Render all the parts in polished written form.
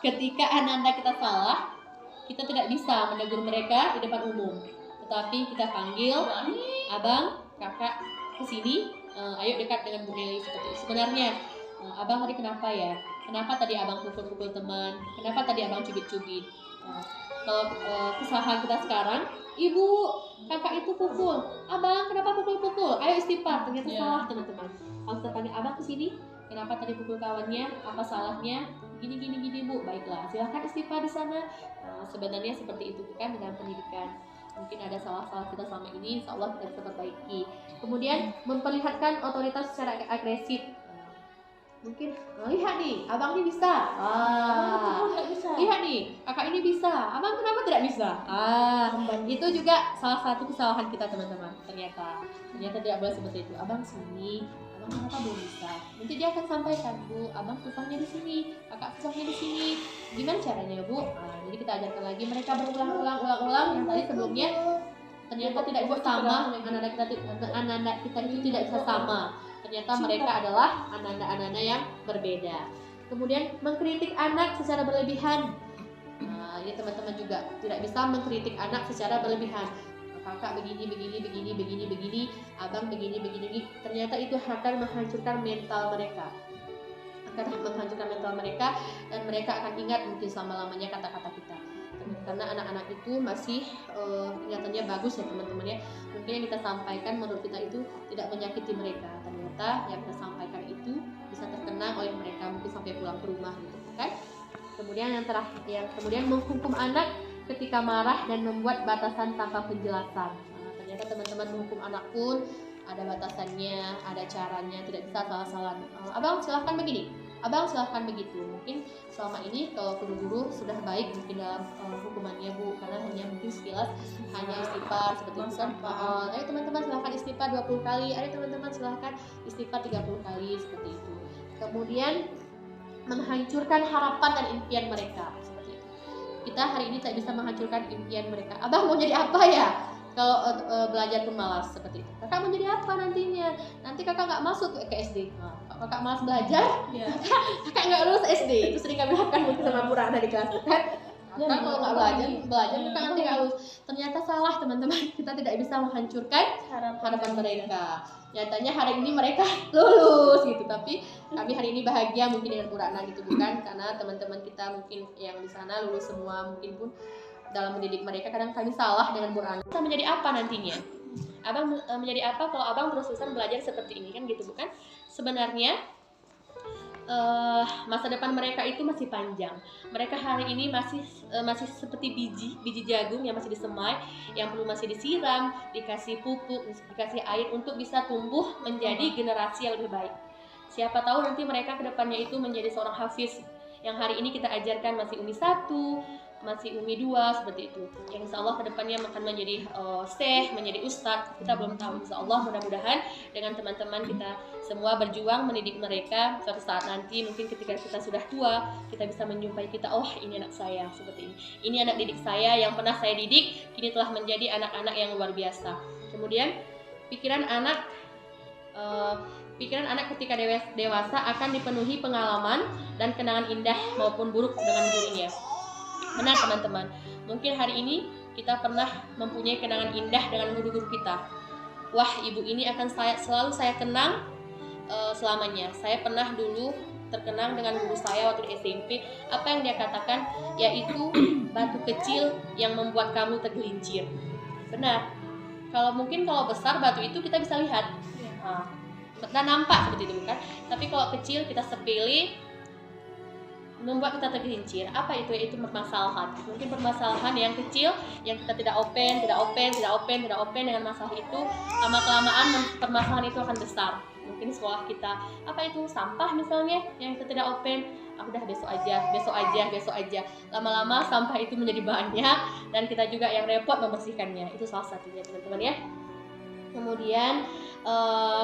ketika anak-anak kita salah, kita tidak bisa menegur mereka di depan umum, tetapi kita panggil abang, kakak kesini, ayo dekat dengan Bu Nelly seperti itu. Sebenarnya abang tadi kenapa ya? Kenapa tadi abang pukul-pukul teman? Kenapa tadi abang cubit-cubit? Kalau kesalahan kita sekarang, ibu, kakak itu pukul, abang kenapa pukul-pukul? Ayo istighfar, ternyata salah teman-teman. Kalau kita panggil abang kesini, kenapa tadi pukul kawannya? Apa salahnya? Gini Bu, baiklah silahkan istighfar di sana. Sebenarnya seperti itu kan dalam pendidikan. Mungkin ada salah-salah kita selama ini, insya Allah kita bisa perbaiki. Kemudian memperlihatkan otoritas secara agresif. Mungkin lihat nih, abang ini bisa. Lihat nih, kakak ini bisa. Abang kenapa tidak bisa? Itu juga salah satu kesalahan kita teman-teman. Ternyata tidak boleh seperti itu. Abang sini, abang kenapa belum bisa? Nanti dia akan sampaikan, Bu, abang susahnya di sini, kakak susahnya di sini. Gimana caranya, Bu? Jadi kita ajarkan lagi, mereka berulang-ulang yang tadi sebelumnya. Ternyata tidak bisa sama, anak-anak kita itu tidak bisa sama. Ternyata mereka adalah anak-anak yang berbeda. Kemudian mengkritik anak secara berlebihan. Ini teman-teman juga tidak bisa mengkritik anak secara berlebihan. Kakak begini, abang begini. Ternyata itu akan menghancurkan mental mereka. Dan mereka akan ingat mungkin selama-lamanya kata-kata kita. Karena anak-anak itu masih ingatannya bagus ya teman-teman ya. Mungkin yang kita sampaikan menurut kita itu tidak menyakiti mereka. Ternyata yang kita sampaikan itu bisa terkenang oleh mereka mungkin sampai pulang ke rumah gitu kan. Kemudian yang terakhir, kemudian menghukum anak ketika marah dan membuat batasan tanpa penjelasan. Ternyata teman-teman menghukum anak pun ada batasannya, ada caranya, tidak bisa salah-salah. Abang silahkan begini, abang silahkan begitu. Mungkin selama ini kalau guru-guru sudah baik mungkin dalam hukumannya Bu, karena hanya mungkin sekilas hanya istighfar seperti itu kan. Ayo teman-teman silahkan istighfar 20 kali, ayo teman-teman silahkan istighfar 30 kali seperti itu. Kemudian menghancurkan harapan dan impian mereka seperti itu. Kita hari ini tak bisa menghancurkan impian mereka. Abang mau jadi apa ya? Kalau belajar pun malas seperti itu. Kakak mau jadi apa nantinya? Nanti kakak nggak masuk ke SD. Kakak malas belajar, kakak nggak lulus SD. Itu sering kami lakukan mungkin sama Purana di kelas kan. Kakak kalau nggak belajar kakak nanti nggak lulus. Ternyata salah teman-teman. Kita tidak bisa menghancurkan harapan mereka. Nyatanya hari ini mereka lulus gitu, tapi kami hari ini bahagia mungkin dengan Purana gitu bukan? Karena teman-teman kita mungkin yang di sana lulus semua, mungkin pun dalam mendidik mereka kadang kami salah dengan Purana. Kita menjadi apa nantinya? Abang menjadi apa kalau abang terus-terusan belajar seperti ini kan gitu bukan? Sebenarnya masa depan mereka itu masih panjang. Mereka hari ini masih seperti biji jagung yang masih disemai, yang perlu masih disiram, dikasih pupuk, dikasih air untuk bisa tumbuh menjadi generasi yang lebih baik. Siapa tahu nanti mereka kedepannya itu menjadi seorang hafiz yang hari ini kita ajarkan masih Umi 1, masih Umi 2 seperti itu. Yang insya Allah kedepannya akan menjadi syekh, menjadi ustadz. Kita belum tahu. Insya Allah mudah-mudahan dengan teman-teman kita semua berjuang mendidik mereka. Suatu saat nanti mungkin ketika kita sudah tua, kita bisa menjumpai kita. Oh ini anak saya seperti ini. Ini anak didik saya yang pernah saya didik. Kini telah menjadi anak-anak yang luar biasa. Kemudian pikiran anak ketika dewasa akan dipenuhi pengalaman dan kenangan indah maupun buruk dengan gurunya. Benar teman-teman, mungkin hari ini kita pernah mempunyai kenangan indah dengan guru-guru kita. Wah, ibu ini akan selalu saya kenang selamanya. Saya pernah dulu terkenang dengan guru saya waktu di SMP. Apa yang dia katakan, yaitu batu kecil yang membuat kamu tergelincir. Benar. Kalau besar batu itu kita bisa lihat, dan nampak seperti itu kan. Tapi kalau kecil kita sepele, membuat kita tergelincir. Apa itu? Yaitu permasalahan. Mungkin permasalahan yang kecil yang kita tidak open dengan masalah itu, lama-kelamaan permasalahan itu akan besar. Mungkin sekolah kita, apa itu sampah misalnya yang kita tidak open, udah besok aja. Lama-lama sampah itu menjadi banyak dan kita juga yang repot membersihkannya. Itu salah satunya teman-teman ya. Kemudian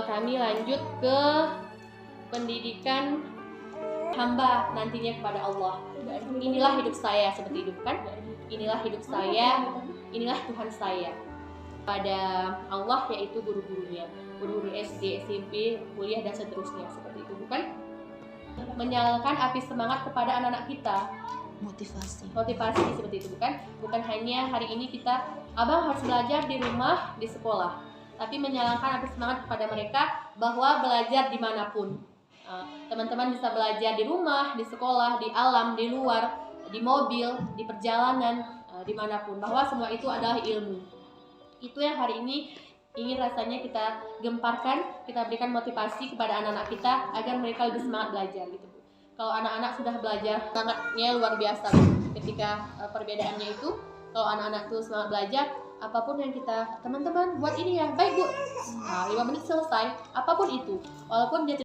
kami lanjut ke pendidikan hamba nantinya kepada Allah. Inilah hidup saya seperti itu kan? Inilah hidup saya, inilah Tuhan saya. Pada Allah yaitu guru-gurunya, guru-guru SD, SMP, kuliah dan seterusnya seperti itu bukan? menyalakan api semangat kepada anak-anak kita. Motivasi seperti itu, bukan hanya hari ini abang harus belajar di rumah, di sekolah, tapi menyalakan api semangat kepada mereka bahwa belajar dimanapun. Teman-teman bisa belajar di rumah, di sekolah, di alam, di luar, di mobil, di perjalanan, dimanapun, bahwa semua itu adalah ilmu. Itu yang hari ini ingin rasanya kita gemparkan, kita berikan motivasi kepada anak-anak kita agar mereka lebih semangat belajar gitu. Kalau anak-anak sudah belajar, semangatnya luar biasa ketika perbedaannya itu. Kalau anak-anak tuh semangat belajar, apapun yang teman-teman buat ini ya, baik bu, 5 menit selesai, apapun itu, walaupun dia